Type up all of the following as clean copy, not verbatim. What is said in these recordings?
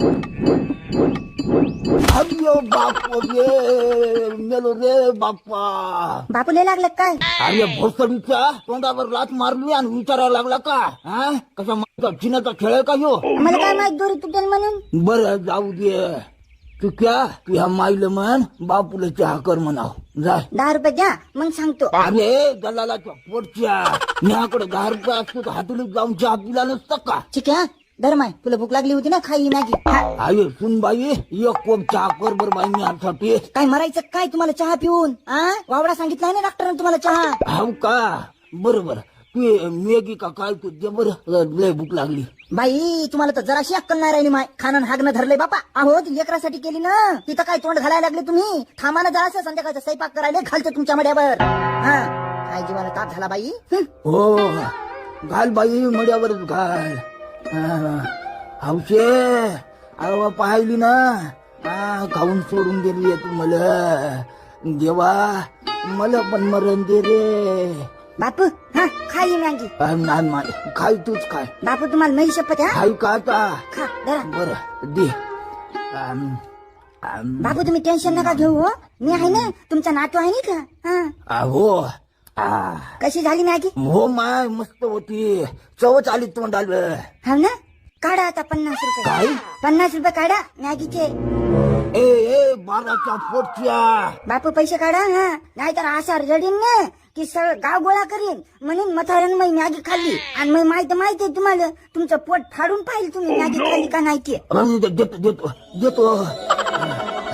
अरे बाप रे, मेलो रे बाप्पा. बापू लय लागलं काय? अरे भोसडीच्या तोंडावर लात मारली आणि विचारायला लागला का? हा कसा माझा चिन्हाचा खेळ आहे का ह्यो? मला काय माहित दोरी तुटेल म्हणून. बरं जाऊ दे. तू क्या तू ह्या माईला म्हण बापूला चहा कर म्हणाव. जा. 10 रुपये द्या मग सांगतो. अरे दलालाच्या पोटच्या माझ्याकडे 10 रुपये असतो तर हातुलीत जाऊन चहा पिला नसतं का? ठीक आहे धर्माय, तुला भूक लागली होती ना, खाई मॅगी. अरे सुन बाई एक कोप चहा कर बर बाई मी आठवते. काय मरायचं काय तुम्हाला चहा पिऊन? वावडा सांगितलाय ना डॉक्टरने तुम्हाला चहा. हो का बरोबर. तू मेगी का काय तू दे बरं, लय भूक लागली. बाई तुम्हाला तर जराशी अक्कल नाही राहिली माय. खाणं हागणं धरलंय बापा. अहो ती लेकरासाठी केली ना, तिथं काय तोंड घालायला लागले तुम्ही. थांबा ना जरासं, संध्याकाळचा स्वयंपाक करायला घालते तुमच्या मड्यावर. हा काय जीवाला ताप झाला बाई. हो घाल बाई मड्यावरच घाल. हौशे अहो पाहिली ना, खाऊन सोडून दिली तू मला. देवा मला पण मरण दे रे बापू. हा खाई मॅगी. नाही खाय तूच खाय. बापू तुम्हाला नाही शपथ. हा खाय का आता? खा जरा. बरं दे. बापू तुम्ही टेन्शन नका घेऊ. हो मी आहे ना, तुमचा नातू आहे नाही का. हो कशी झाली मॅगी? हो माय मस्त होती. चवच आली तोंडाला. हा ना, काढा आता 50 रुपये. काय? 50 रुपये काढा मॅगीचे. ए ए बाराच्या पोटच्या. बापू पैसे काढा. हा नाहीतर असा रडीन ना की सगळं गाव गोळा करीन. म्हणून मथारण मी मॅगी खाल्ली आणि मी माहिती आहे तुम्हाला. तुमचं पोट फाडून पाहिजे तुम्ही मॅगी खाल्ली का नाही ते. देतो देतो देतो.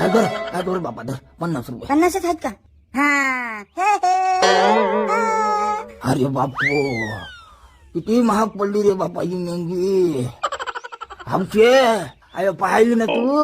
काय बरं बाबा धर 50 रुपये. 50च आहेत का? हा अरे बापू किती महाग पडली रे बापा ही मेंगी. आमचे अरे पाहिली ना तू